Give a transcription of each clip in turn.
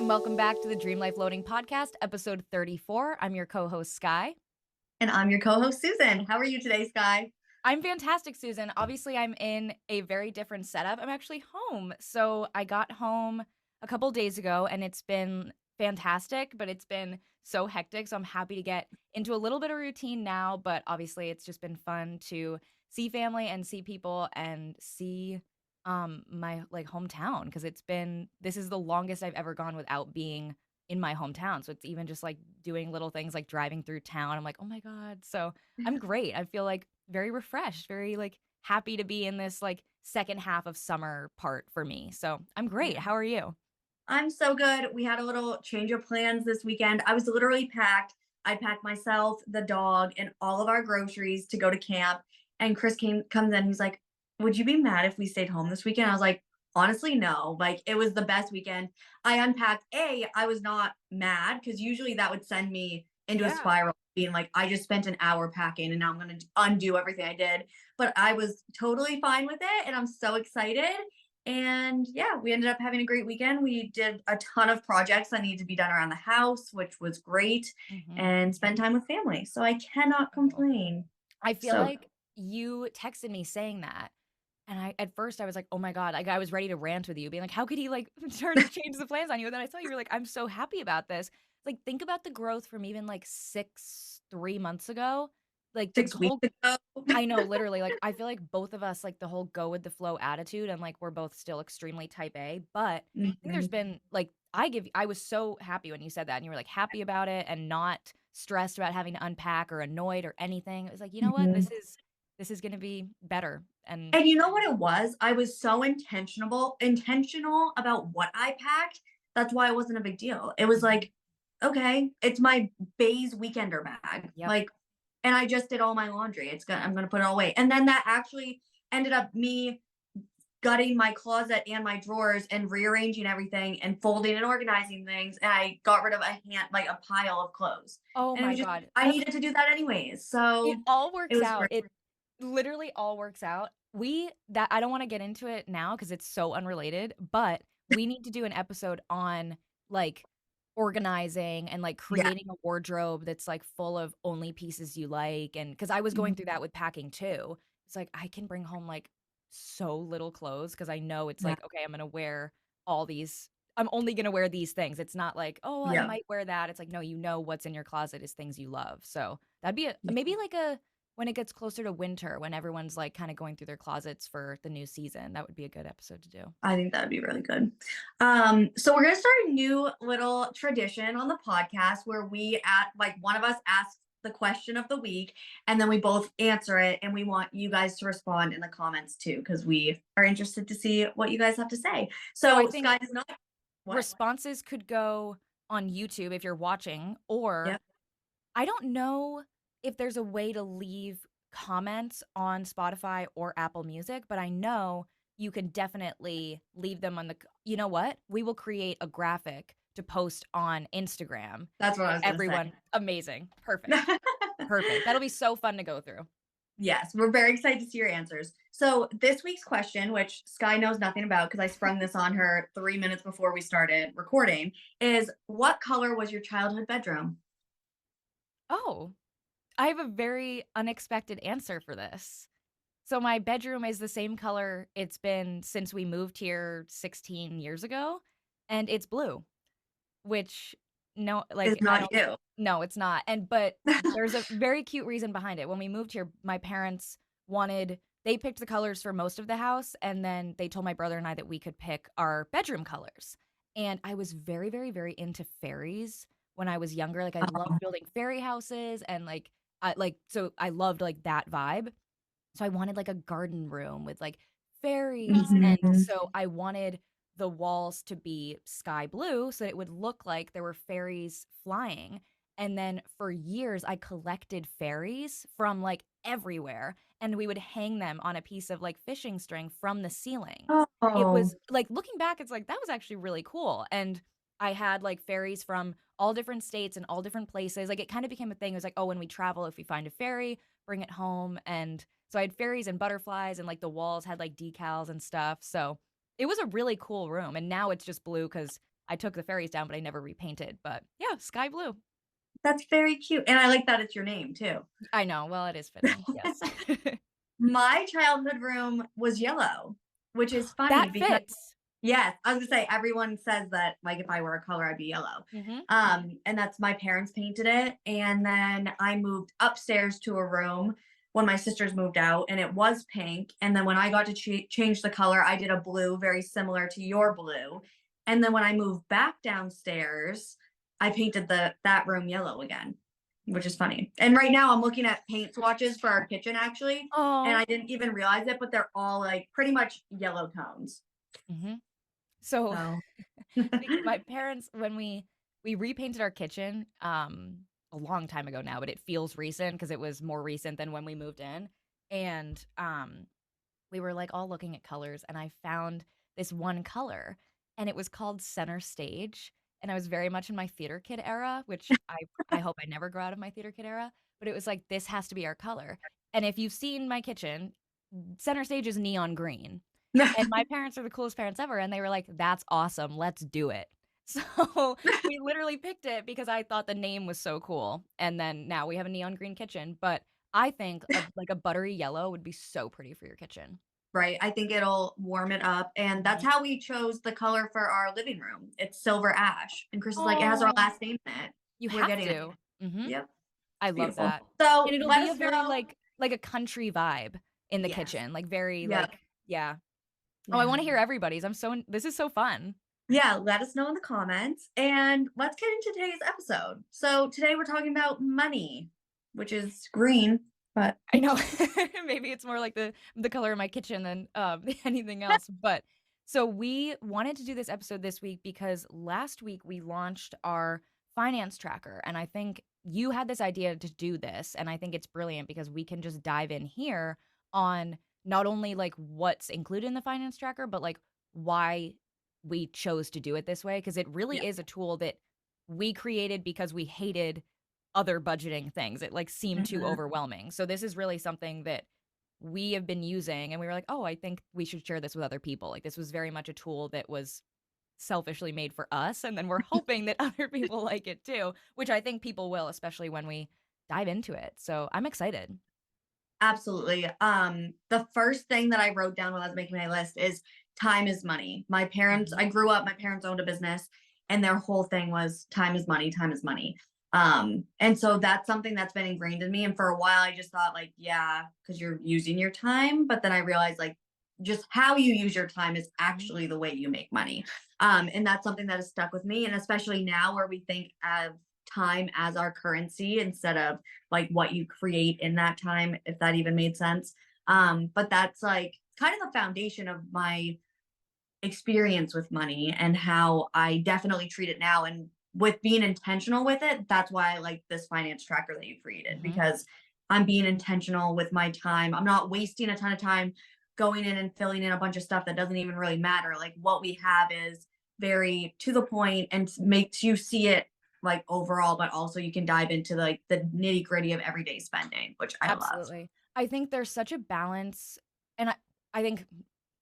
and welcome back to the Dream Life Loading Podcast, episode 34. I'm your co-host, Skye. And I'm your co-host, Susan. How are you today, Skye? I'm fantastic, Susan. Obviously, I'm in a very different setup. I'm actually home. So I got home a couple days ago, and it's been fantastic, but it's been so hectic. So I'm happy to get into a little bit of routine now, but obviously it's just been fun to see family and see people and see my like hometown, because this is the longest I've ever gone without being in my hometown. So it's even just like doing little things like driving through town. I'm like, oh my God. So I'm great. I feel like very refreshed, very like happy to be in this like second half of summer part for me. So I'm great. Yeah. How are you? I'm so good. We had a little change of plans this weekend. I was literally packed. I packed myself, the dog, and all of our groceries to go to camp. And Chris comes in. He's like, "Would you be mad if we stayed home this weekend?" I was like, "Honestly, no. Like, it was the best weekend." I unpacked. I was not mad because usually that would send me into a Yeah. spiral, being like, "I just spent an hour packing, and now I'm gonna undo everything I did." But I was totally fine with it, and I'm so excited. And yeah, we ended up having a great weekend. We did a ton of projects that needed to be done around the house, which was great, Hmm. and spend time with family. So I cannot complain. I feel So like you texted me saying that. And at first I was like, oh my God, like I was ready to rant with you, being like, how could he like change the plans on you? And then I saw you were like, I'm so happy about this. Like, think about the growth from even like 3 months ago. Like the 6 weeks whole, ago. I know, literally, like I feel like both of us, like the whole go with the flow attitude, and like we're both still extremely type A. But I think there's Mhm. been like, I was so happy when you said that and you were like happy about it and not stressed about having to unpack or annoyed or anything. It was like, you know what? Mhm. This is gonna be better. And And you know what it was? I was so intentional about what I packed. That's why it wasn't a big deal. It was Mhm. like, okay, it's my Bay's weekender bag. Yep. Like, and I just did all my laundry. I'm gonna put it all away. And then that actually ended up me gutting my closet and my drawers and rearranging everything and folding and organizing things. And I got rid of a pile of clothes. Oh And it my was just, God. I needed to do that anyways. It So all it works was out. great. It literally all works out. I don't want to get into it now because it's so unrelated, but we need to do an episode on like organizing and like Yeah. creating a wardrobe that's like full of only pieces you like. And because I was going through that with packing too. It's like I can bring home like so little clothes because I know it's Yeah. like, okay, I'm only gonna wear these things. It's not like, oh, I Yeah. might wear that. It's like, no, you know what's in your closet is things you love. So that'd be Yeah. maybe like a when it gets closer to winter, when everyone's like kind of going through their closets for the new season. That would be a good episode to do. I think that would be really good. So we're gonna start a new little tradition on the podcast where one of us asks the question of the week and then we both answer it, and we want you guys to respond in the comments too, because we are interested to see what you guys have to say. So I So think Sky does not what? responses could go on YouTube if you're watching, or Yep. I don't know if there's a way to leave comments on Spotify or Apple Music, but I know you can definitely leave them on you know what? We will create a graphic to post on Instagram That's what I for was gonna say. everyone. Amazing. Perfect. Perfect. That'll be so fun to go through. Yes, we're very excited to see your answers. So this week's question, which Sky knows nothing about because I sprung this on her 3 minutes before we started recording, is what color was your childhood bedroom? Oh, I have a very unexpected answer for this. So my bedroom is the same color it's been since we moved here 16 years ago, and it's blue, which no, It's like I not don't you. no, it's not. And but there's a very cute reason behind it. When we moved here, my parents they picked the colors for most of the house, and then they told my brother and I that we could pick our bedroom colors. And I was very, very, very into fairies when I was younger. Like I loved building fairy houses and so I loved like that vibe. So I wanted like a garden room with like fairies. And Mhm. so I wanted the walls to be sky blue so that it would look like there were fairies flying. And then for years, I collected fairies from like everywhere, and we would hang them on a piece of like fishing string from the ceiling. It Oh, was like looking back, it's like that was actually really cool. And I had like fairies from all different states and all different places. Like it kind of became a thing. It was like, oh, when we travel, if we find a fairy, bring it home. And so I had fairies and butterflies, and like the walls had like decals and stuff. So it was a really cool room. And now it's just blue because I took the fairies down, but I never repainted. But yeah, sky blue. That's very cute, and I like that it's your name too. I know. Well, it is fitting. Yes. My childhood room was yellow, which is funny That because fits. yes, I was gonna say everyone says that like if I were a color, I'd be yellow. Hmm. And that's my parents painted it. And then I moved upstairs to a room when my sisters moved out, and it was pink. And then when I got to change the color, I did a blue very similar to your blue. And then when I moved back downstairs, I painted that room yellow again, which is funny. And right now I'm looking at paint swatches for our kitchen actually, and Oh. I didn't even realize it, but they're all like pretty much yellow tones. Hmm. So So my parents, when we repainted our kitchen a long time ago now, but it feels recent because it was more recent than when we moved in. And we were like all looking at colors, and I found this one color, and it was called Center Stage. And I was very much in my theater kid era, which I hope I never grow out of my theater kid era, but it was like this has to be our color. And if you've seen my kitchen, Center Stage is neon green. And my parents are the coolest parents ever, and they were like, "That's awesome, let's do it." So, we literally picked it because I thought the name was so cool, and then now we have a neon green kitchen, but I think a buttery yellow would be so pretty for your kitchen. right? I think it'll warm it up. And that's Mhm. how we chose the color for our living room. It's silver ash. And Chris is like, it has our Oh, last name in it. you We're have getting it. to. Mhm. Yep. I It's love beautiful. that. And So it'll let be a us very, know. like a country vibe in the Yes. kitchen, like, very, Yep. like yeah. Oh, I Yeah. wanna hear everybody's. This is so fun. Yeah. Let us know in the comments. And let's get into today's episode. So today we're talking about money, which is green, but I know. Maybe it's more like the color of my kitchen than anything else. But so we wanted to do this episode this week because last week we launched our finance tracker, and I think you had this idea to do this, and I think it's brilliant because we can just dive in here on not only like what's included in the finance tracker, but like why we chose to do it this way because it really yeah. is a tool that we created because we hated other budgeting things. It like seemed too Mhm. overwhelming. So this is really something that we have been using and we were like, "Oh, I think we should share this with other people." Like this was very much a tool that was selfishly made for us and then we're hoping that other people like it too, which I think people will, especially when we dive into it. So I'm excited. Absolutely. The first thing that I wrote down when I was making my list is time is money. My parents, Mhm. I grew up, my parents owned a business and their whole thing was time is money, time is money. And so that's something that's been ingrained in me. And for a while I just thought like, yeah, because you're using your time. But then I realized like just how you use your time is Mhm. actually the way you make money. And that's something that has stuck with me. And especially now where we think of time as our currency instead of like what you create in that time, if that even made sense. But that's like kind of the foundation of my experience with money and how I definitely treat it now. And with being intentional with it, that's why I like this finance tracker that you created Mhm. because I'm being intentional with my time. I'm not wasting a ton of time going in and filling in a bunch of stuff that doesn't even really matter. Like what we have is very to the point and makes you see it like overall, but also you can dive into like the nitty gritty of everyday spending, which I love. Absolutely. I think there's such a balance, and I think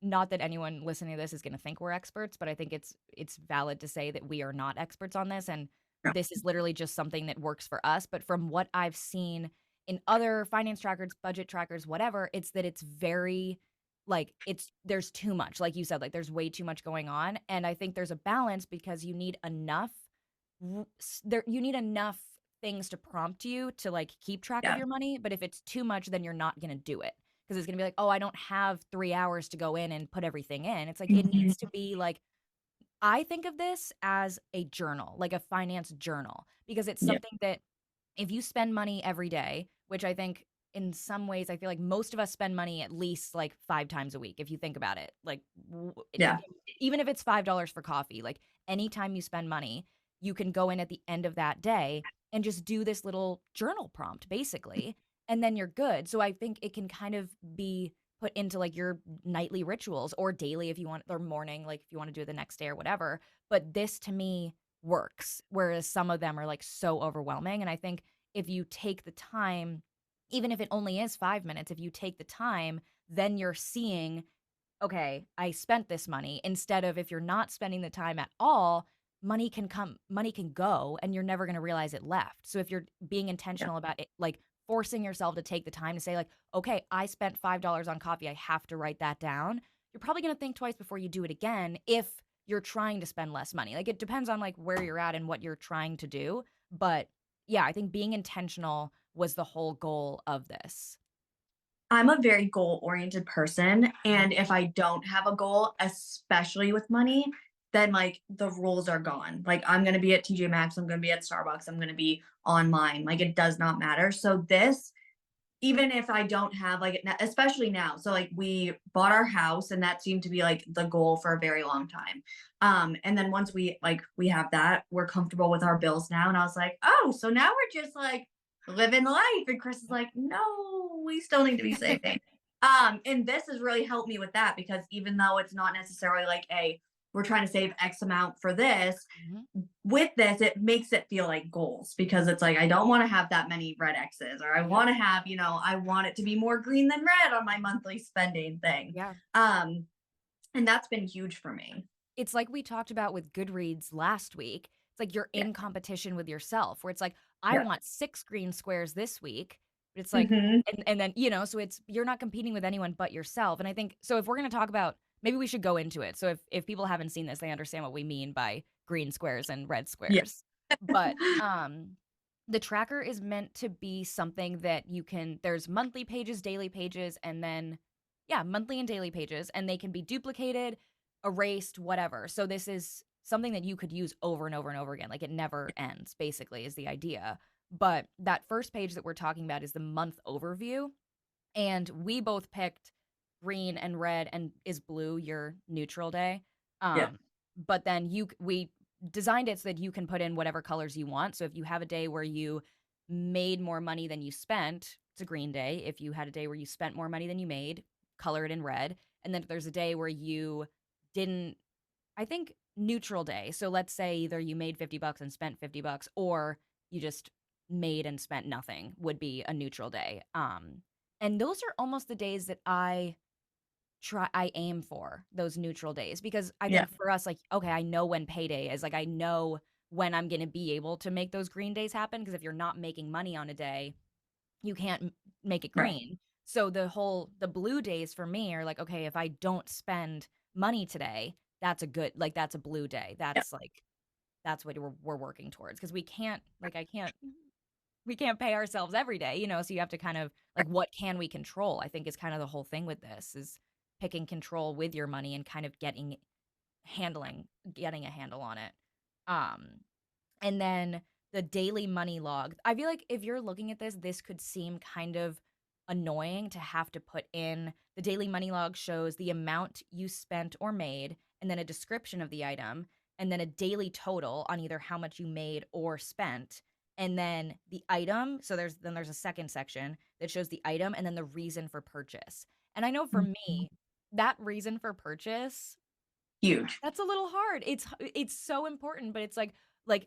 not that anyone listening to this is going to think we're experts, but I think it's valid to say that we are not experts on this, and Yeah. this is literally just something that works for us. But from what I've seen in other finance trackers, budget trackers, whatever, it's that it's very like there's too much, like you said, like there's way too much going on, and I think there's a balance because you need enough you need enough things to prompt you to like keep track of Yeah. your money, but if it's too much then you're not going to do it because it's going to be like, "Oh, I don't have 3 hours to go in and put everything in." It's like it Mhm. needs to be like I think of this as a journal, like a finance journal, because it's Yeah. something that if you spend money every day, which I think in some ways I feel like most of us spend money at least like 5 times a week if you think about it. Like Yeah. even if it's $5 for coffee, like anytime you spend money, you can go in at the end of that day and just do this little journal prompt basically, and then you're good. So I think it can kind of be put into like your nightly rituals or daily if you want, or morning, like if you want to do it the next day or whatever. But this to me works, whereas some of them are like so overwhelming. And I think if you take the time, even if it only is 5 minutes, if you take the time, then you're seeing, okay, I spent this money instead of if you're not spending the time at all, money can go, and you're never gonna realize it left. So if you're being Yeah. intentional about it, like, forcing yourself to take the time to say, like, "Okay, I spent $5 on coffee, I have to write that down," you're probably gonna think twice before you do it again if you're trying to spend less money. Like, it depends on, like, where you're at and what you're trying to do, but, yeah, I think being intentional was the whole goal of this. I'm a very goal-oriented person, Mhm. and if I don't have a goal, especially with money, then, like, the rules are gone. Like, I'm gonna be at TJ Maxx, I'm gonna be at Starbucks, I'm gonna be online, like, it does not matter. So this, even if I don't have, like, especially now, so, like, we bought our house, and that seemed to be, like, the goal for a very long time. And then once we have that, we're comfortable with our bills now, and I was like, "Oh, so now we're just, like, living life," and Chris is like, "No, we still need to be saving." And this has really helped me with that because even though it's not necessarily like, a we're trying to save X amount for this, Mhm. with this, it makes it feel like goals because it's like, I don't want to have that many red X's, or I Yep. want to have, I want it to be more green than red on my monthly spending thing. Yeah. Um, and that's been huge for me. It's like we talked about with Goodreads last week. It's like you're Yeah. in competition with yourself where it's like, I Yeah. want 6 green squares this week. But it's like, Hmm. and then, so it's you're not competing with anyone but yourself. And I think so if we're gonna talk about maybe we should go into it. So if people haven't seen this, they understand what we mean by green squares and red Yeah. squares. But the tracker is meant to be something that there's monthly pages, daily pages, and then yeah, monthly and daily pages, and they can be duplicated, erased, whatever. So this is something that you could use over and over and over again. Like it never ends, basically, is the idea. But that first page that we're talking about is the month overview. And we both picked green and red, and is blue your neutral day. Yeah. But then we designed it so that you can put in whatever colors you want. So if you have a day where you made more money than you spent, it's a green day. If you had a day where you spent more money than you made, color it in red. And then if there's a day where you didn't, I think neutral day. So let's say either you made 50 bucks and spent 50 bucks, or you just made and spent nothing, would be a neutral day. And those are almost the days that I aim for, those neutral days, because I Yeah. think for us, like, okay, I know when payday is. Like I know when I'm going to be able to make those green days happen, because if you're not making money on a day, you can't make it Right. green. So the blue days for me are like, okay, if I don't spend money today, that's a good, like, that's a blue day. Yeah. That's like, that's what we're working towards, because we can't, like, we can't pay ourselves every day, so you have to kind of like, what can we control? I think is kind of the whole thing with this, is picking control with your money and kind of getting a handle on it. Um and then the daily money log. I feel like if you're looking at this, this could seem kind of annoying to have to put in. The daily money log shows the amount you spent or made, and then a description of the item, and then a daily total on either how much you made or spent, and then the item. So there's a second section that shows the item and then the reason for purchase. And I know for Mhm. me, that reason for purchase, Huge. that's a little hard. It's so important, but it's like,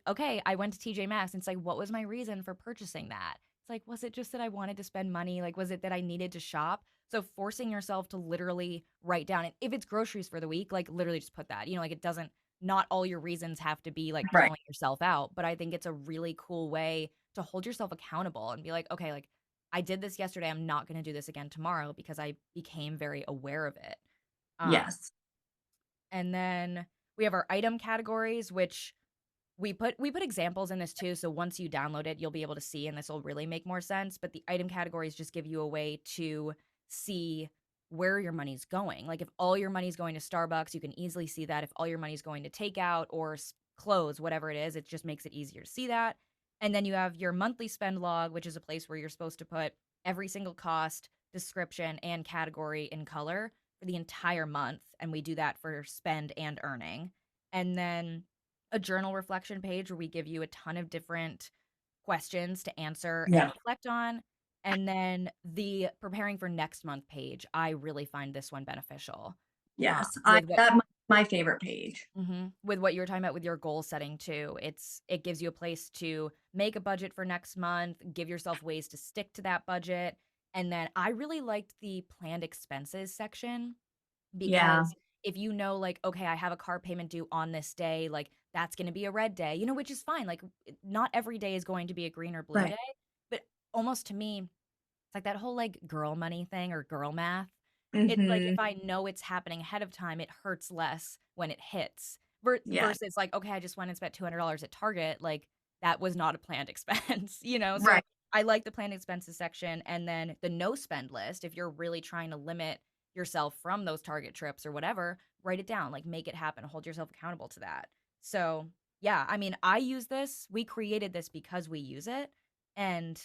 okay, I went to TJ Maxx, and it's like, what was my reason for purchasing that? It's like, was it just that I wanted to spend money? Like, was it that I needed to shop? So forcing yourself to literally write down, and if it's groceries for the week, like literally just put that. Like it doesn't, not all your reasons have to be like Right. calling yourself out, but I think it's a really cool way to hold yourself accountable and be like, okay, like I did this yesterday, I'm not going to do this again tomorrow because I became very aware of it. Um Yes. and then we have our item categories, which we put examples in this too. So once you download it, you'll be able to see, and this will really make more sense. But the item categories just give you a way to see where your money's going. Like if all your money's going to Starbucks, you can easily see that. If all your money's going to takeout or clothes, whatever it is, it just makes it easier to see that. And then you have your monthly spend log, which is a place where you're supposed to put every single cost, description, and category in color for the entire month. And we do that for spend and earning. And then a journal reflection page where we give you a ton of different questions to answer and Yeah. reflect on. And then the preparing for next month page, I really find this one beneficial. Yes. I With what that my favorite page. with what you were talking about with your goal setting too. It gives you a place to make a budget for next month, give yourself ways to stick to that budget. And then I really liked the planned expenses section, Yeah. because if you know, like, okay, I have a car payment due on this day, like that's gonna be a red day, you know, which is fine. Like, not every day is going to be a green or blue Right. day, but almost to me, it's like that whole like girl money thing or girl math. It's like if Mhm. I know it's happening ahead of time, it hurts less when it hits Yeah. versus like, okay, I just went and spent $200 at Target. Like that was not a planned expense, you know? So Right. I like the planned expenses section and then the no spend list. If you're really trying to limit yourself from those Target trips or whatever, write it down, like make it happen, hold yourself accountable to that. So yeah, I mean, I use this. We created this because we use it, and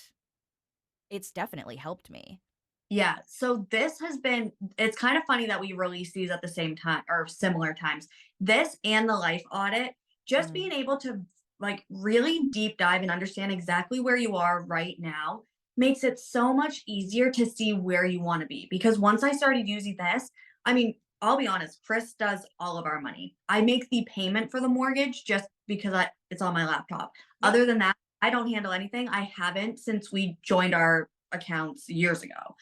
it's definitely helped me. Yeah. So this has been, it's kind of funny that we release these at the same time or similar times. This and the life audit, just Mm. being able to like really deep dive and understand exactly where you are right now makes it so much easier to see where you want to be. Because once I started using this, I mean, I'll be honest, Chris does all of our money. I make the payment for the mortgage just because it's on my laptop. Yep. Other than that, I don't handle anything. I haven't since we joined our accounts years ago.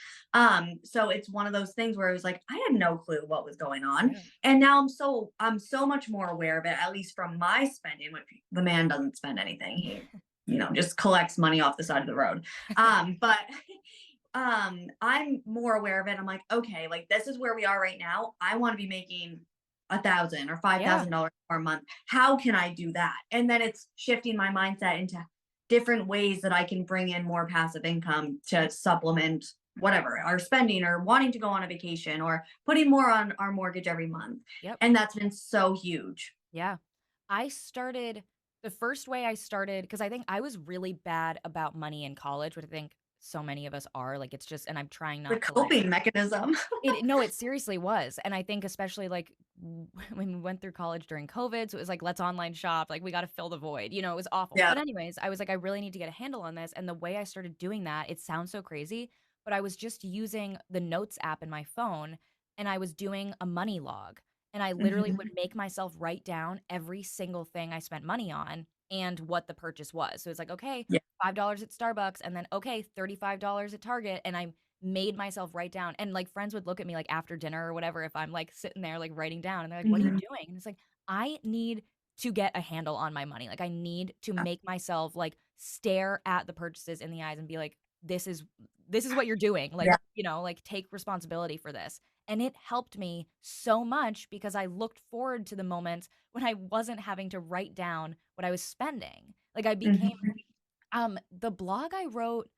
So it's one of those things where it was like I had no clue what was going on. Yeah. And now I'm so much more aware of it, at least from my spending, which the man doesn't spend anything. He, just collects money off the side of the road. But I'm more aware of it. I'm like, okay, like this is where we are right now. I want to be making 1,000 or five Yeah. thousand dollars per month. How can I do that? And then it's shifting my mindset into different ways that I can bring in more passive income to supplement whatever our spending or wanting to go on a vacation or putting more on our mortgage every month. Yep. And that's been so huge. Yeah. I started the first way I started because I think I was really bad about money in college, which I think so many of us are. Like it's just, and I'm trying The not to like coping mechanism. it. No, it seriously was, and I think especially like when we went through college during COVID, so it was like let's online shop, like we got to fill the void. You know, it was awful. Yeah. But anyways, I was like, I really need to get a handle on this, and the way I started doing that, it sounds so crazy, but I was just using the Notes app in my phone, and I was doing a money log. And I literally would Mhm. make myself write down every single thing I spent money on and what the purchase was. So it's like, okay, Yeah. $5 at Starbucks and then okay, $35 at Target. And I made myself write down. And like friends would look at me like after dinner or whatever if I'm like sitting there like writing down and they're like, "What are you Mhm. doing?" And it's like, I need to get a handle on my money. Like I need to make myself like stare at the purchases in the eyes and be like, this is what you're doing. Like, Yeah. like take responsibility for this. And it helped me so much because I looked forward to the moments when I wasn't having to write down what I was spending. Like I became Mhm. the blog I wrote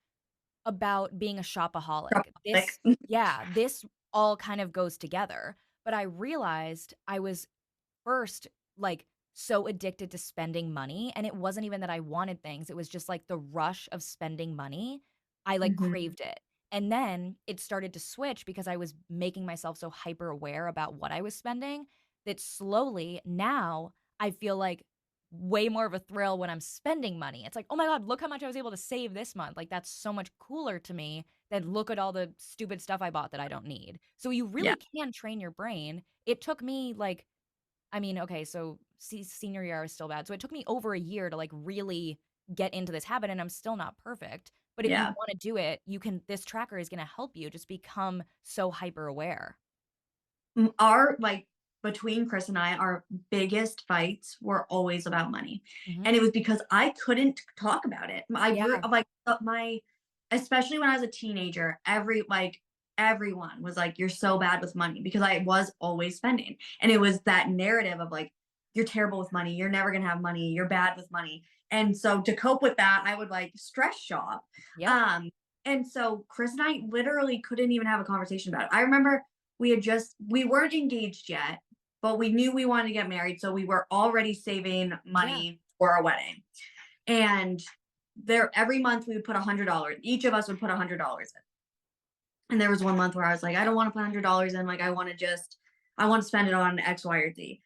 about being a shopaholic. Like, This all kind of goes together. But I realized I was first like so addicted to spending money and it wasn't even that I wanted things. It was just like the rush of spending money. I like mhm. craved it. And then it started to switch because I was making myself so hyper aware about what I was spending that slowly now I feel like way more of a thrill when I'm spending money. It's like, "Oh my god, look how much I was able to save this month." Like that's so much cooler to me than look at all the stupid stuff I bought that I don't need. So you Yeah. really can train your brain. It took me like I mean, okay, so senior year I was still bad. So it took me over a year to like really get into this habit and I'm still not perfect. But if you Yeah. want to do it, this tracker is going to help you just become so hyper aware. Our like between Chris and I, our biggest fights were always about money. Hmm. And it was because I couldn't talk about it. Yeah. Like my especially when I was a teenager, everyone was like, "You're so bad with money," because I was always spending. And it was that narrative of like, "You're terrible with money, you're never gonna have money, you're bad with money." And so to cope with that, I would like stress shop. Yep. Um, and so Chris and I literally couldn't even have a conversation about it. I remember we weren't engaged yet, but we knew we wanted to get married, so we were already saving Yeah. money for a wedding. And there every month we would put $100. Each of us would put $100 in. And there was one month where I was like, I don't want to put $100 in. Like I want to spend it on X, Y, or Z.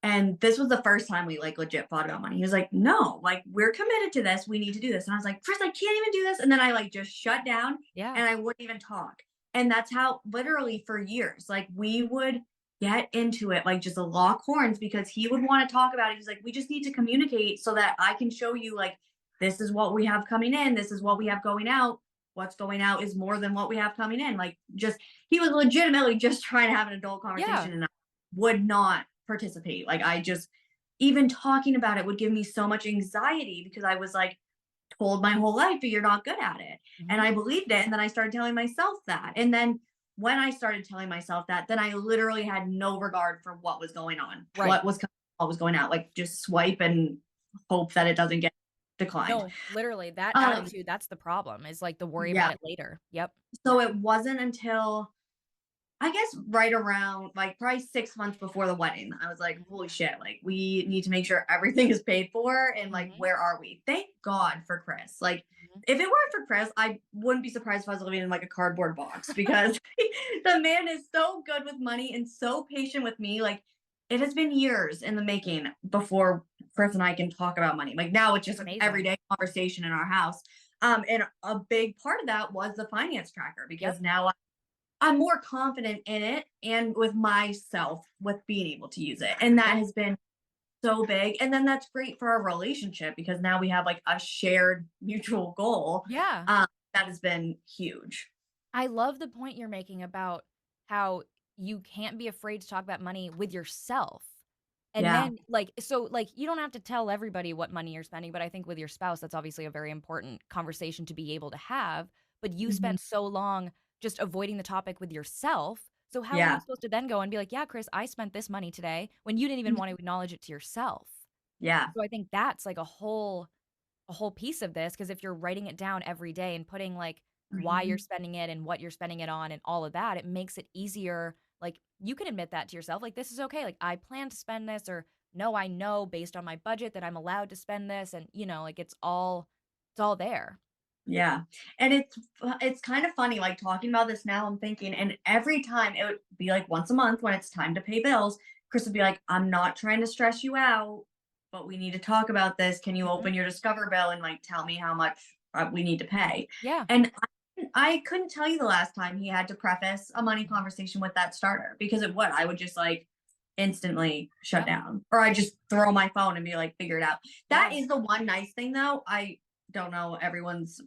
And this was the first time we like legit thought about money. He was like, no, like we're committed to this. We need to do this. And I was like, Chris, I can't even do this. And then I like just shut down Yeah. and I wouldn't even talk. And that's how literally for years, like we would get into it, like just lock horns because he would want to talk about it. He's like, we just need to communicate so that I can show you like this is what we have coming in, this is what we have going out. What's going out is more than what we have coming in. Like just he was legitimately just trying to have an adult Yeah. conversation and I would not participate. Like I just even talking about it would give me so much anxiety because I was like told my whole life that you're not good at it. And Mhm. I believed it. And then I started telling myself that. And then when I started telling myself that, then I literally had no regard for what was going on, Right. what was going out, like just swipe and hope that it doesn't get declined. No, literally, that Um, attitude, that's the problem, is, like, the worry yeah. about it later. Yep. So it wasn't until I guess right around like probably 6 months before the wedding, I was like, holy shit, like we need to make sure everything is paid for and like Mhm, where are we? Thank God for Chris. Like mhm. if it weren't for Chris, I wouldn't be surprised if I was living in like a cardboard box because the man is so good with money and so patient with me. Like it has been years in the making before Chris and I can talk about money. Like now it's That's just an amazing. everyday conversation in our house. And a big part of that was the finance tracker Yep. because now I'm more confident in it and with myself with being able to use it. And that Yeah. has been so big. And then that's great for our relationship because now we have like a shared mutual goal. Yeah. That has been huge. I love the point you're making about how you can't be afraid to talk about money with yourself. And Yeah. then, like, so, like, you don't have to tell everybody what money you're spending, but I think with your spouse, that's obviously a very important conversation to be able to have. But you Mhm. spent so long just avoiding the topic with yourself. So how are you Yeah. supposed to then go and be like, yeah, Chris, I spent this money today when you didn't even want to acknowledge it to yourself? Yeah. So I think that's like a whole piece of this, because if you're writing it down every day and putting like why you're Mhm. spending it and what you're spending it on and all of that, it makes it easier. Like you can admit that to yourself, like this is okay. Like I plan to spend this, or no, I know based on my budget that I'm allowed to spend this, and like it's all there. Yeah. And it's kind of funny like talking about this now I'm thinking and every time it would be like once a month when it's time to pay bills, Chris would be like, "I'm not trying to stress you out, but we need to talk about this. Can you Mhm. open your Discover bill and like tell me how much we need to pay?" Yeah. And I couldn't tell you the last time he had to preface a money Mhm. conversation with that starter because it would I would just like instantly shut Yep. down or I just throw my phone and be like figure it out. That Yeah. is the one nice thing though. I don't know everyone's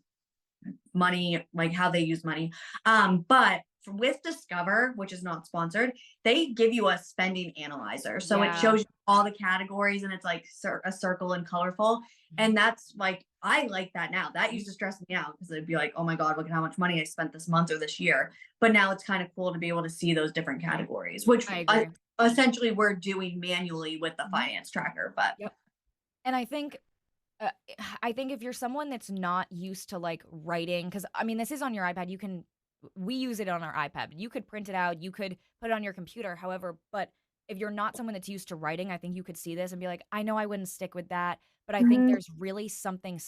money, like how they use money. But with Discover, which is not sponsored, they give you a spending analyzer. So it Yeah. shows you all the categories and it's like a circle and colorful. Mhm. And that's like, I like that now. That Mhm. used to stress me out because it'd be like, oh my God, look at how much money I spent this month or this year. But now it's kind of cool to be able to see those different categories, which I agree. essentially we're doing manually with the Mhm. finance tracker. But Yep. And uh, I think if you're someone that's not used to like writing, because I mean, this is on your iPad. We use it on our iPad. You could print it out, you could put it on your computer, however, but if you're not someone that's used to writing, I think you could see this and be like, I know I wouldn't stick with that, but I think Mhm. there's really something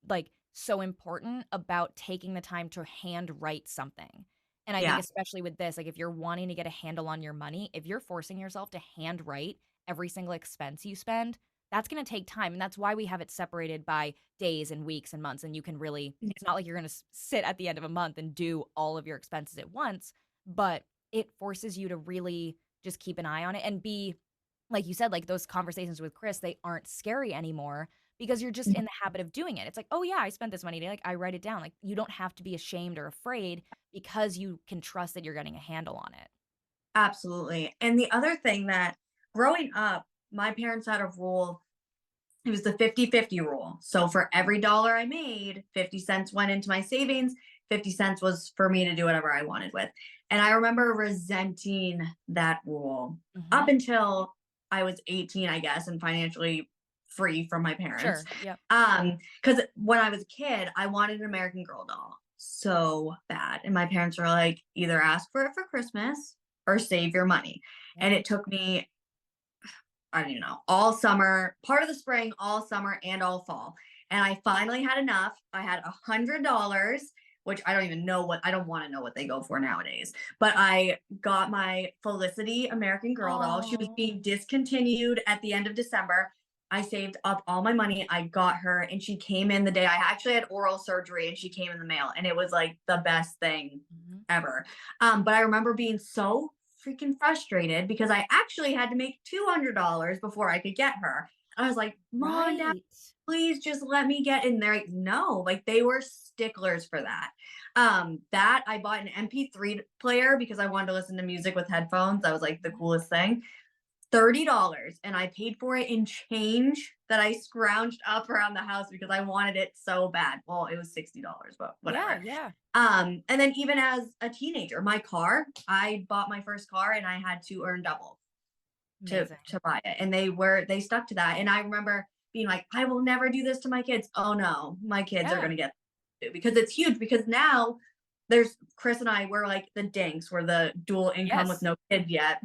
like so important about taking the time to hand write something. And I think Yeah. especially with this, like if you're wanting to get a handle on your money, if you're forcing yourself to hand write every single expense you spend, that's going to take time. And that's why we have it separated by days and weeks and months. And you can really, it's not like you're going to sit at the end of a month and do all of your expenses at once, but it forces you to really just keep an eye on it and be, like you said, like those conversations with Chris, they aren't scary anymore because you're just in the habit of doing it. It's like, oh yeah, I spent this money today. Like I write it down. Like you don't have to be ashamed or afraid because you can trust that you're getting a handle on it. Absolutely. And the other thing that growing up, my parents had a rule. It was the 50-50 rule. So for every dollar I made, 50 cents went into my savings, 50 cents was for me to do whatever I wanted with. And I remember resenting that rule up Hmm. until I was 18, I guess, and financially free from my parents. Sure. Yep. Because when I was a kid, I wanted an American Girl doll so bad. And my parents were like, either ask for it for Christmas or save your money. Yep. And it took me, I don't even know, all summer, part of the spring, all summer, and all fall. And I finally had enough. I had $100, which I don't even know what, I don't want to know what they go for nowadays. But I got my Felicity American Girl doll. She was Oh. being discontinued at the end of December. I saved up all my money. I got her, and she came in the day I actually had oral surgery, and she came in the mail. And it was like the best thing Hmm. ever. But I remember being so freaking frustrated because I actually had to make $200 before I could get her. I was like, Mom and Dad, Right. please just let me get in there. Like, no, like they were sticklers for that. That I bought an MP3 player because I wanted to listen to music with headphones. That was like the Mhm. coolest thing. $30 and I paid for it in change that I scrounged up around the house because I wanted it so bad. Well, it was $60, but Yeah, whatever. yeah. And then even as a teenager, my car, I bought my first car and I had to earn double Amazing. to buy it. And they stuck to that. And I remember being like, I will never do this to my kids. Oh no, my kids are Yeah, gonna get it because it's huge because now there's Chris and I, we're like the dinks, we're the dual income with yes. no kid yet.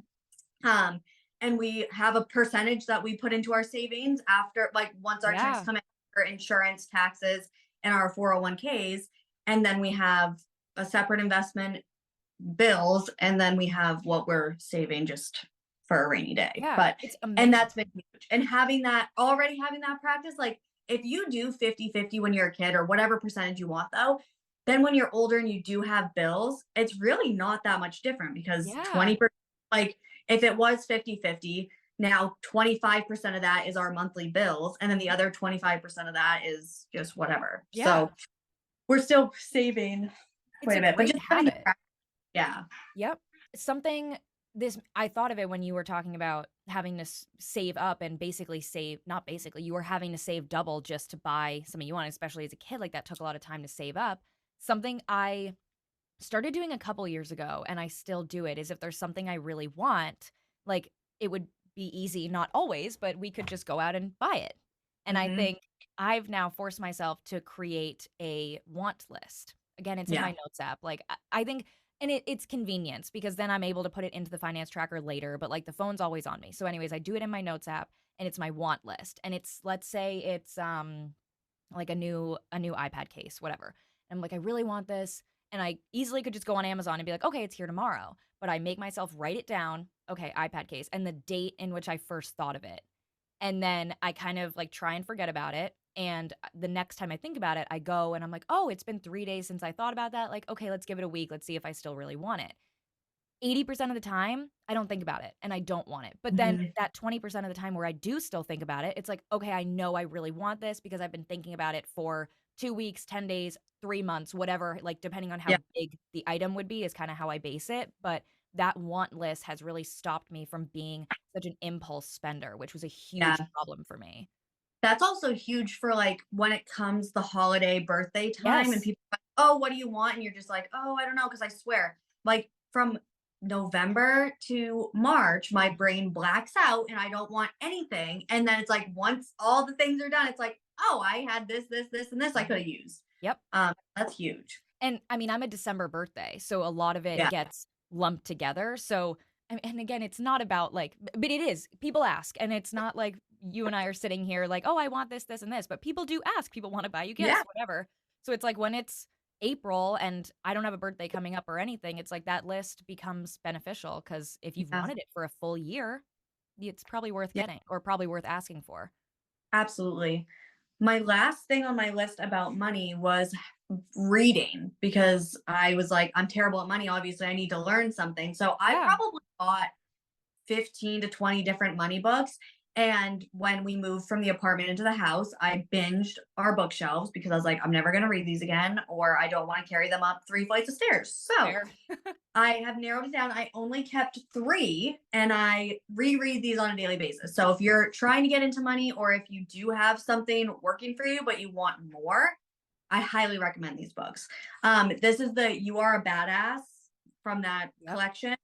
Um, and we have a percentage that we put into our savings after, like, once our checks Yeah, come in for insurance, taxes, and our 401ks. And then we have a separate investment, bills, and then we have what we're saving just for a rainy day. yeah, But, it's and amazing. that's been huge. And having that, already having that practice, like, if you do 50-50 when you're a kid or whatever percentage you want, though, then when you're older and you do have bills, it's really not that much different because Yeah, 20%, like, if it was 50-50, now 25% of that is our monthly bills. And then the other 25% of that is just whatever. yeah. So we're still saving It's quite a a bit, but great just having, habit. yeah, Yep. Something this I thought of it when you were talking about having to save up and basically save, not basically, you were having to save double just to buy something you want, especially as a kid. Like that took a lot of time to save up. Something I started doing a couple years ago, and I still do it, is if there's something I really want, like it would be easy, not always, but we could just go out and buy it. And I hmm, think I've now forced myself to create a want list. Again, it's in my yeah, notes app. Like I think, and it's convenience because then I'm able to put it into the finance tracker later, but like the phone's always on me. So, anyways, I do it in my notes app and it's my want list. And it's, let's say it's like a new iPad case, whatever. And I'm like, I really want this. And I easily could just go on Amazon and be like, okay, it's here tomorrow. But I make myself write it down. Okay, iPad case, and the date in which I first thought of it. And then I kind of like try and forget about it. And the next time I think about it, I go and I'm like, oh, it's been 3 days since I thought about that. Like, okay, let's give it a week. Let's see if I still really want it. 80% of the time, I don't think about it and I don't want it. But then mhm, that 20% of the time where I do still think about it, it's like, okay, I know I really want this because I've been thinking about it for 2 weeks, 10 days, 3 months, whatever, like depending on yeah, how big the item would be is kind of how I base it. But that want list has really stopped me from being such an impulse spender, which was a huge yeah. problem for me. That's also huge for, like, when it comes the holiday birthday time and Yes. people are like, "Oh, what do you want?" And you're just like, "Oh, I don't know," because I swear, like, from November to March, my brain blacks out and I don't want anything, and then it's like once all the things are done, it's like, "Oh, I had this, this, this, and this I Mhm. coulda used." Yep. That's huge. And I mean, I'm a December birthday, so a lot of it Yeah, gets lumped together. So, and again, it's not about like, but it is. People ask, and it's not like you and I are sitting here like, oh, I want this, this, and this. But people do ask. People want to buy you gifts, yeah, whatever. So it's like when it's April and I don't have a birthday coming up or anything, it's like that list becomes beneficial because if you've yeah, wanted it for a full year, it's probably worth yeah, getting or probably worth asking for. absolutely. My last thing on my list about money was reading because I was like, I'm terrible at money. Obviously, I need to learn something. So I Yeah. probably bought 15 to 20 different money books. And when we moved from the apartment into the house, I binged our bookshelves because I was like, I'm never going to read these again, or I don't want to carry them up 3 flights of stairs. So Fair. I have narrowed it down. I only kept three and I reread these on a daily basis. So if you're trying to get into money or if you do have something working for you, but you want more, I highly recommend these books. This is the You Are a Badass from that Yep. collection.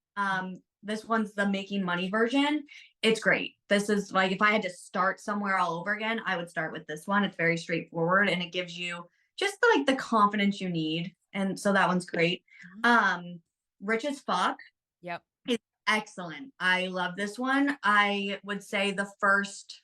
This one's the Making Money version. It's great. This is like if I had to start somewhere all over again, I would start with this one. It's very straightforward and it gives you just like the confidence you need. And so that one's great. Mhm. Um, Rich as Fuck Yep. is excellent. I love this one. I would say the first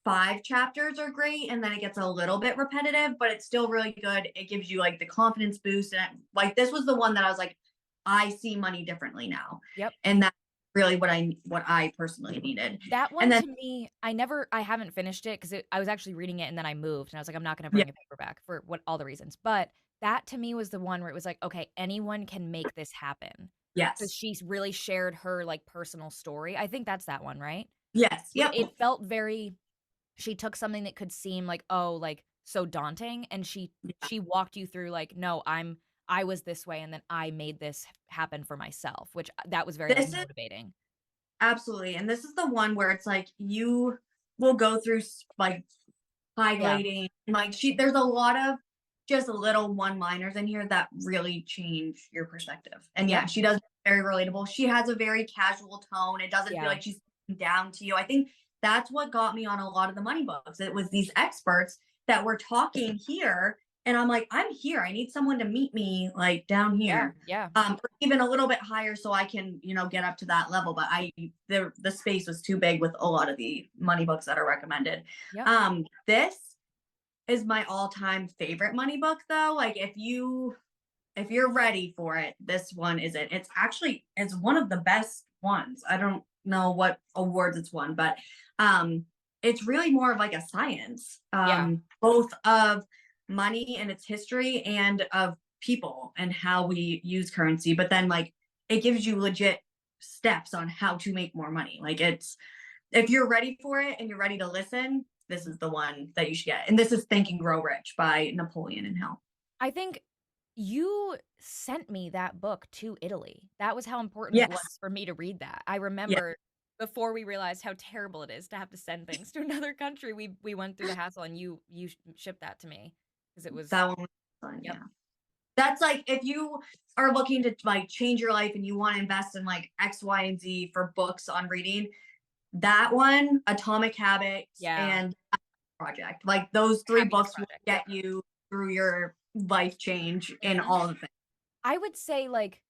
5 chapters are great and then it gets a little bit repetitive, but it's still really good. It gives you like the confidence boost. And like this was the one that I was like, I see money differently now. Yep. And that's really what I personally needed. That And one then to me, I haven't finished it because I was actually reading it and then I moved and I was like, I'm not going to yeah, bring a paperback for what all the reasons. But that to me was the one where it was like, okay, anyone can make this happen because yes. she really shared her like personal story. I think that's that one, right? Yes. It, Yep. it felt very, she took something that could seem like, oh, like so daunting. And she walked you through like, no, I was this way and then I made this happen for myself, which that was very like This is motivating. absolutely. And this is the one where it's like you will go through like Yeah. highlighting, like there's a lot of just little one-liners in here that really change your perspective. And Yep. yeah, she does very relatable. She has a very casual tone. It doesn't feel Yeah. like she's down to you. I think that's what got me on a lot of the money books. It was these experts that were talking here, and I'm like, I'm here. I need someone to meet me like down Yeah. here. Yeah. Or even a little bit higher so I can, get up to that level. But the space was too big with a lot of the money books that are recommended. Yep. This is my all-time favorite money book though. Like if you're ready for it, this one is it. It's one of the best ones. I don't know what awards it's won, but it's really more of like a science, Yeah. both of money and its history and of people and how we use currency. But then like it gives you legit steps on how to make more money. Like it's if you're ready for it and you're ready to listen, this is the one that you should get. And this is Think and Grow Rich by Napoleon Hill. I think you sent me that book to Italy. That was how important it Yes. was for me to read that. I Yeah. remember before we realized how terrible it is to have to send things to another country, we went through the hassle and you shipped that to me because it was That one was fun. yep. Yeah. That's like if you are looking to like change your life and you want to invest in like X, Y, and Z for books on reading, that one, Atomic Habits, Yeah. and Project. Like those three Happiness books will Project. Yep. get you through your life change in Mhm. all of it. I would say like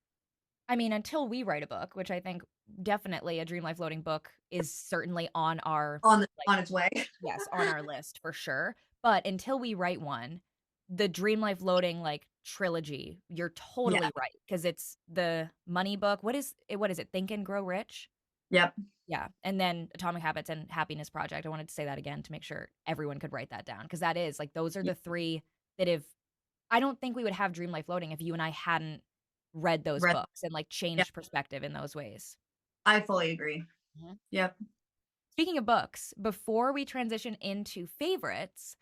I mean until we write a book, which I think definitely a Dream Life Loading book is certainly on our like On its way. yes, on our list for sure. But until we write one, the Dream Life Loading like trilogy, you're Yeah. totally right because it's the money book. What is it? Think and Grow Rich? Yep. Yeah. And then Atomic Habits and Happiness Project. I wanted to say that again to make sure everyone could write that down because that is like those are Yeah. the three that have I don't think we would have Dream Life Loading if you and I hadn't read those Read. books and like Yeah. changed perspective in those ways. I fully agree. Mhm. Yep. Speaking of books, before we transition into favorites,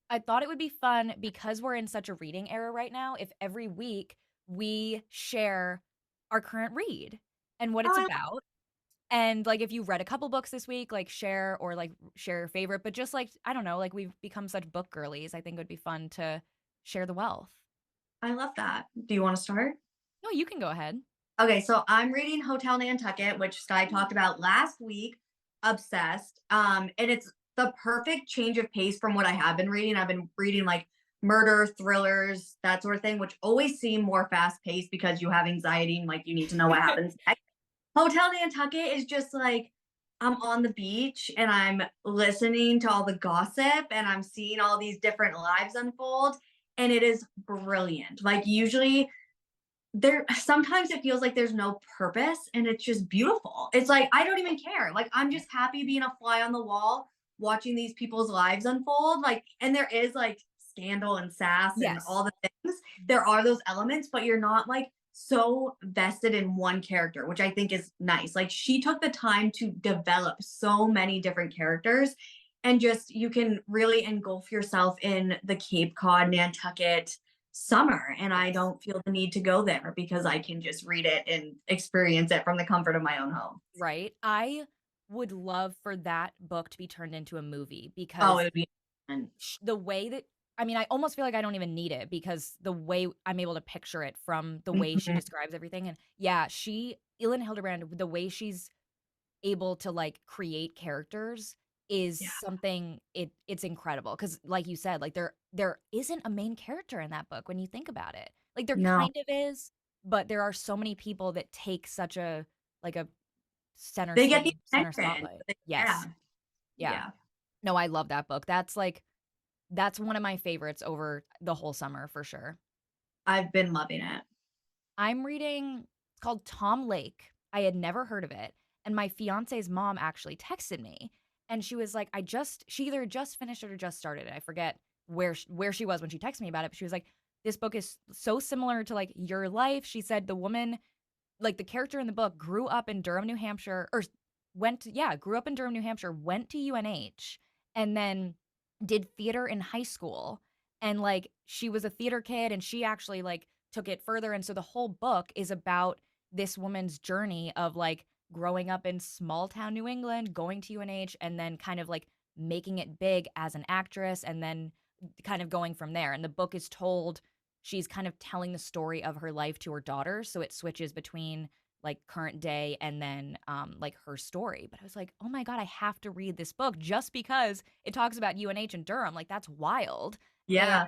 I thought it would be fun because we're in such a reading era right now if every week we share our current read and what it's Oh, about. And like if you read a couple books this week, like share or like share your favorite, but just like I don't know, like we've become such book girlies. I think it would be fun to share the wealth. I love that. Do you want to start? No, you can go ahead. Okay, so I'm reading Hotel Nantucket, which Skye talked about last week. Obsessed. And it's the perfect change of pace from what I have been reading. I've been reading like murder thrillers, that sort of thing, which always seem more fast paced because you have anxiety and like you need to know what happens next. Hotel Nantucket is just like I'm on the beach and I'm listening to all the gossip and I'm seeing all these different lives unfold. And it is brilliant. Like usually there sometimes it feels like there's no purpose and it's just beautiful. It's like I don't even care. Like I'm just happy being a fly on the wall watching these people's lives unfold. Like and there is like scandal and sass and Yes. all the things. There are those elements, but you're not like so vested in one character, which I think is nice. Like she took the time to develop so many different characters and just you can really engulf yourself in the Cape Cod, Nantucket summer and I Yes. don't feel the need to go there because I can just read it and experience it from the comfort of my own home. Right. I would love for that book to be turned into a movie Oh, because it would be fun. the way that I mean, I almost feel like I don't even need it because the way I'm able to picture it from the way she Mhm. describes everything. And yeah, Elin Hildebrand, the way she's able to like create characters is Yeah. something it's incredible because like you said, like there isn't a main character in that book when you think about it. Like there No, kind of is, but there are so many people that take such a like a center they get the stage, center attention. spotlight. Yeah. Yes. Yeah. Yeah. No, I love that book. That's one of my favorites over the whole summer for sure. I've been loving it. I'm reading it's called Tom Lake. I had never heard of it, and my fiance's mom actually texted me, and she was like, she either just finished it or just started it. I forget where she was when she texted me about it, but she was like, "This book is so similar to like your life." She said the woman, like the character in the book, grew up in Durham, New Hampshire, or grew up in Durham, New Hampshire, went to UNH, and then did theater in high school. And like she was a theater kid and she actually like took it further. And so the whole book is about this woman's journey of like growing up in small town New England, going to UNH, and then kind of like making it big as an actress, and then kind of going from there. And the book is told, she's kind of telling the story of her life to her daughter. So it switches between like current day and then like her story. But I was like, oh my God, I have to read this book just because it talks about UNH and Durham. Like, that's wild. And Yeah.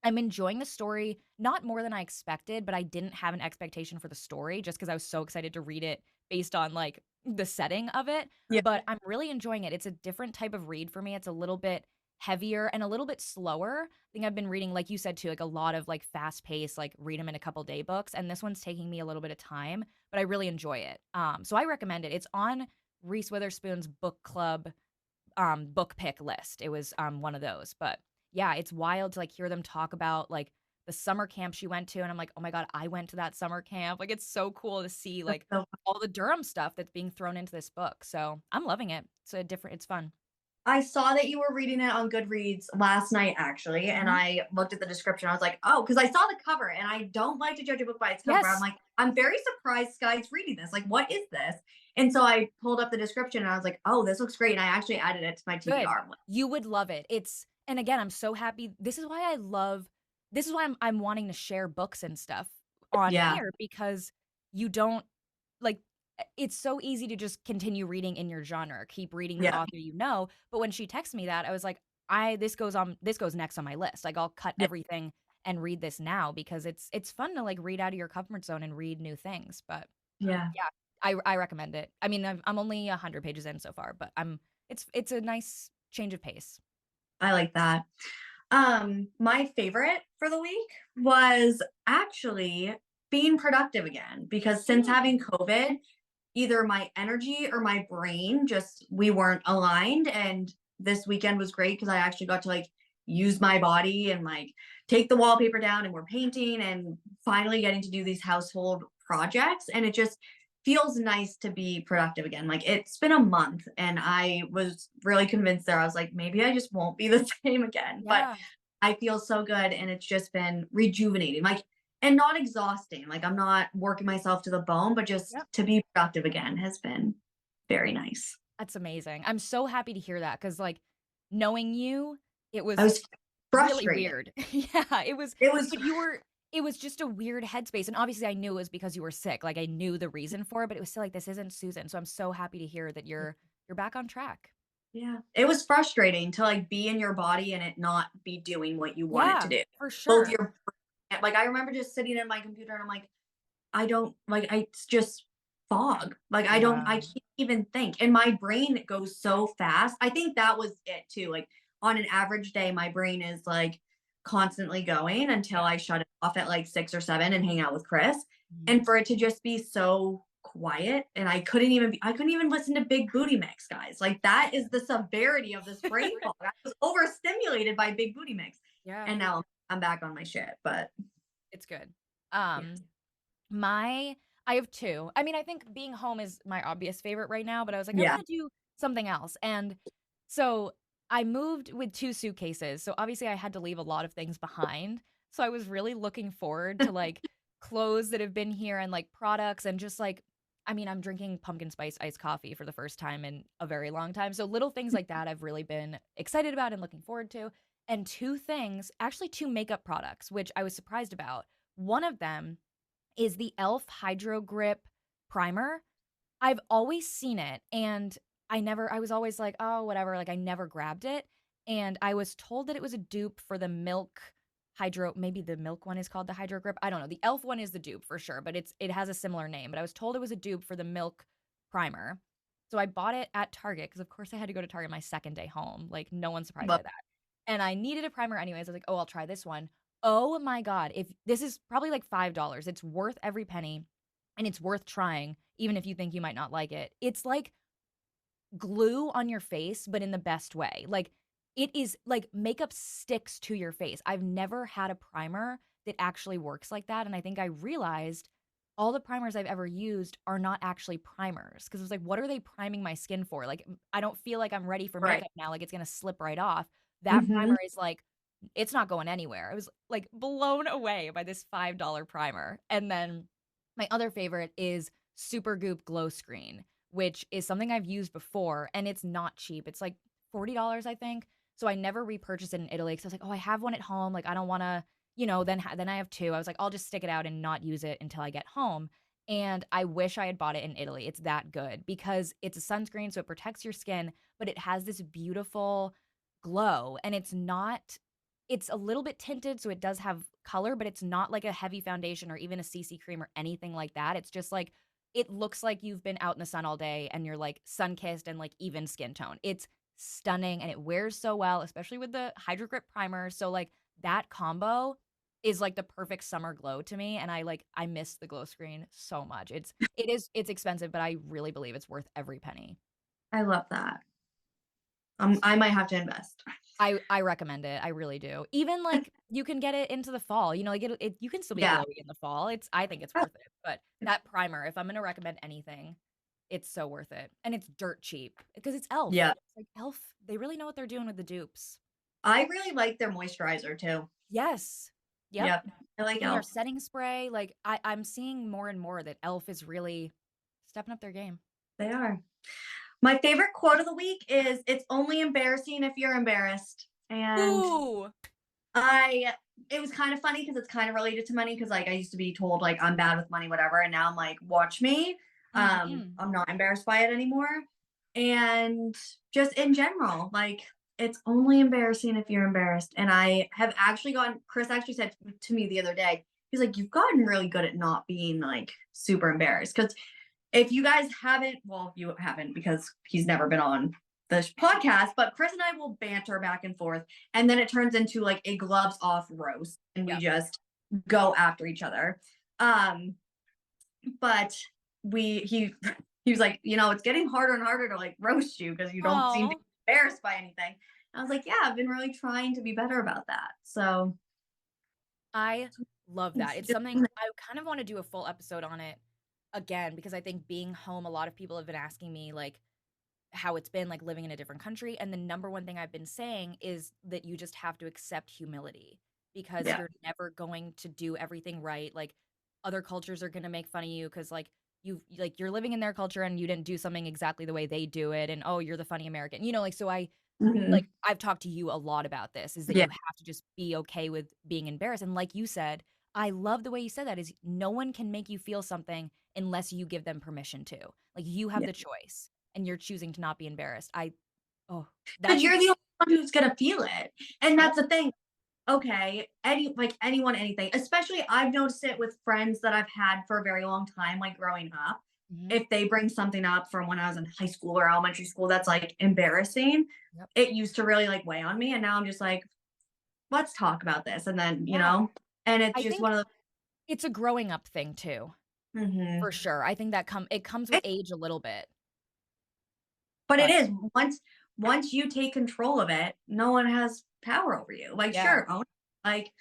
I'm enjoying the story, not more than I expected, but I didn't have an expectation for the story just because I was so excited to read it based on like the setting of it. Yeah. But I'm really enjoying it. It's a different type of read for me. It's a little bit heavier and a little bit slower. I think I've been reading, like you said too, like a lot of like fast paced, like read them in a couple day books. And this one's taking me a little bit of time, but I really enjoy it. So I recommend it. It's on Reese Witherspoon's book club book pick list. It was one of those. But yeah, it's wild to like hear them talk about like the summer camp she went to, and I'm like, "Oh my God, I went to that summer camp." Like, it's so cool to see That's like so all the Durham stuff that's being thrown into this book. So, I'm loving it. It's fun. I saw that you were reading it on Goodreads last night, actually, and Mhm. I looked at the description. I was like, oh, because I saw the cover, and I don't like to judge a book by its cover. I'm Yes, like, I'm very surprised Sky's reading this. Like, what is this? And so I pulled up the description, and I was like, oh, this looks great. And I actually added it to my good. TBR. You would love it. It's and again, I'm so happy. This is why I'm wanting to share books and stuff on Yeah, here because you don't like it's so easy to just continue reading in your genre, keep reading the yeah, author you know, but when she texted me that, I was like, I this goes next on my list. Like, I'll cut yeah, everything and read this now because it's fun to like read out of your comfort zone and read new things. But yeah. yeah, I recommend it. I mean, I'm only 100 pages in so far, but it's a nice change of pace. I like that. My favorite for the week was actually being productive again because since having Mm. COVID, either my energy or my brain just we weren't aligned, and this weekend was great because I actually got to like use my body and like take the wallpaper down, and we're painting and finally getting to do these household projects, and it just feels nice to be productive again. Like, it's been a month and I was really convinced there. I was like, maybe I just won't be the same again, but Yeah. I feel so good, and it's just been rejuvenating. Like, and not exhausting. Like, I'm not working myself to the bone, but just Yep. to be productive again has been very nice. That's amazing. I'm so happy to hear that because, like, knowing you, it I was was really frustrated. weird. Yeah, it was It was but it was just a weird headspace, and obviously I knew it was because you were sick, like, I knew the reason for it, but it was still like, "This isn't Susan," so I'm so happy to hear that you're back on track. yeah, it was frustrating to like be in your body and it not be doing what you want it to Yeah, do. for Both sure. your like I remember just sitting at my computer and I'm like, I don't like I it's just fog. Like I Yeah. can't even think. And my brain goes so fast. I think that was it too. Like, on an average day, my brain is like constantly going until Yeah. I shut it off at like 6 or 7 and hang out with Chris. Mhm. And for it to just be so quiet, and I couldn't even listen to Big Booty Mix, guys. Like, that is the severity of this brain fog. I was overstimulated by Big Booty Mix. Yeah, And now I'm back on my shit. But it's good. yes. Um, my I have 2. I mean, I think being home is my obvious favorite right now, but I was like, I Yeah. wanna do something else, and so I moved with 2 suitcases, so obviously I had to leave a lot of things behind, so I was really looking forward to, like, clothes that have been here and, like, products and just, like I mean, I'm drinking pumpkin spice iced coffee for the first time in a very long time, so little things like that I've really been excited about and looking forward to, and 2 things actually 2 makeup products, which I was surprised about. One of them is the e.l.f. Hydro Grip Primer. I've always seen it, and I was always like, "Oh, whatever," like, I never grabbed it, and I was told that it was a dupe for the Milk Hydro maybe the Milk one is called the Hydro Grip, I don't know, the e.l.f. one is the dupe for sure, but it has a similar name, but I was told it was a dupe for the Milk Primer. So I bought it at Target because of course I had to go to Target my 2nd day home, like, no one's surprised by But that, and I needed a primer anyways, I was like, "Oh, I'll try this one." Oh my god, if this is probably like $5, it's worth every penny, and it's worth trying, even if you think you might not like it. It's like glue on your face, but in the best way. Like, it is like makeup sticks to your face. I've never had a primer that actually works like that, and I think I realized all the primers I've ever used are not actually primers because it was like, "What are they priming my skin for?" Like, I don't feel like I'm ready for right. makeup now, like, it's gonna slip right off. That Mhm. primer is like, it's not going anywhere. I was, like, blown away by this $5 primer, and then my other favorite is Super Goop Glow Screen, which is something I've used before, and it's not cheap. It's like $40, I think. So I never repurchased it in Italy because I was like, oh, I have one at home. Like, I don't want to, then I have two. I was like, I'll just stick it out and not use it until I get home. And I wish I had bought it in Italy. It's that good because it's a sunscreen, so it protects your skin, but it has this beautiful glow. And it's a little bit tinted, so it does have color, but it's not like a heavy foundation or even a CC cream or anything like that. It's just like, it looks like you've been out in the sun all day and you're like sun kissed and like even skin tone. It's stunning and it wears so well, especially with the Hydro Grip primer. So like that combo is like the perfect summer glow to me, and I miss the glow screen so much. It's expensive, but I really believe it's worth every penny. I love that. I might have to invest. I recommend it. I really do. Even like you can get it into the fall. Like you can still be Yeah. glowy in the fall. I think it's worth it. But that primer, if I'm gonna recommend anything, it's so worth it. And it's dirt cheap because it's Elf. Yeah. It's like Elf, they really know what they're doing with the dupes. I really like their moisturizer too. Yes. Yep. Yep. I like And their Elf. setting spray, like I'm seeing more and more that Elf is really stepping up their game. They are. My favorite quote of the week is, "It's only embarrassing if you're embarrassed." And Ooh. it was kind of funny because it's kind of related to money, because like I used to be told like I'm bad with money, whatever, and now I'm like, watch me. Mhm. I'm not embarrassed by it anymore. And just in general, like, it's only embarrassing if you're embarrassed. And I have actually Chris actually said to me the other day, he's like, you've gotten really good at not being like super embarrassed. Because if you guys haven't, well, you haven't because he's never been on this podcast, but Chris and I will banter back and forth. And then it turns into like a gloves off roast and we Yep. just go after each other. But he he was like, it's getting harder and harder to like roast you because you don't seem to Oh. be embarrassed by anything. I was like, yeah, I've been really trying to be better about that. So I love that. It's just, something I kind of want to do a full episode on it again because I think being home, a lot of people have been asking me like how it's been like living in a different country. And the number one thing I've been saying is that you just have to accept humility because yeah. you're never going to do everything right. Like other cultures are going to make fun of you because you're living in their culture and you didn't do something exactly the way they do it. And oh, you're the funny American, so Mhm. I've talked to you a lot about this, is that Yeah. you have to just be okay with being embarrassed. And like you said, I love the way you said that is no one can make you feel something unless you give them permission to. Like you have Yeah. the choice and you're choosing to not be embarrassed. Oh, that Because needs you're the only one who's gonna feel it. And Yep. that's the thing. Okay, anyone, anything. Especially I've noticed it with friends that I've had for a very long time, like growing up. Mhm. If they bring something up from when I was in high school or elementary school that's like embarrassing, Yep. it used to really like weigh on me. And now I'm just like, let's talk about this. And then, Yeah. and it's I just think one of it's a growing up thing too, the, mhm. for sure. I think that it comes with age a little bit, But it but is, once you take control of it, no one has power over you. Like, yeah. sure, own it. Like,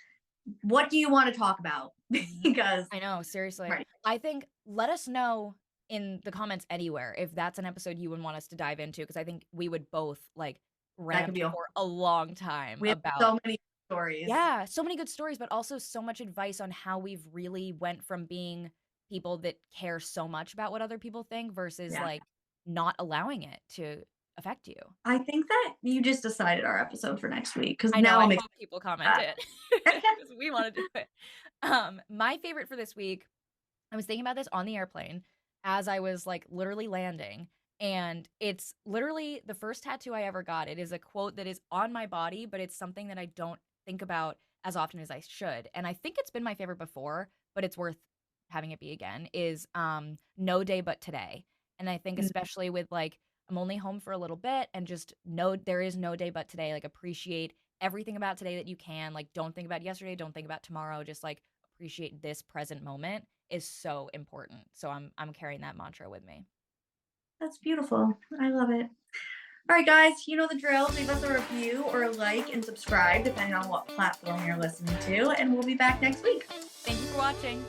what do you want to talk about? Mhm. Because I know, seriously. right, I think let us know in the comments anywhere if that's an episode you would want us to dive into because I think we would both like that could rant be a for a long time we have about so many stories. yeah, so many good stories, but also so much advice on how we've really went from being people that care so much about what other people think versus Yeah. like not allowing it to affect you. I think that you just decided our episode for next week because I know, now I I'm hope people commented excited. because we want to do it. My favorite for this week, I was thinking about this on the airplane as I was like literally landing, and it's literally the first tattoo I ever got. It is a quote that is on my body, but it's something that I don't think about as often as I should. And I think it's been my favorite before, but it's worth having it be again, is no day but today. And I think Mm, especially with like I'm only home for a little bit and just know there is no day but today. Like appreciate everything about today that you can. Like don't think about yesterday, don't think about tomorrow. Just like appreciate this present moment is so important. So I'm carrying that mantra with me. that's beautiful. I love it. All right, guys, you know the drill. Leave us a review or a like and subscribe, depending on what platform you're listening to, and we'll be back next week. Thank you for watching.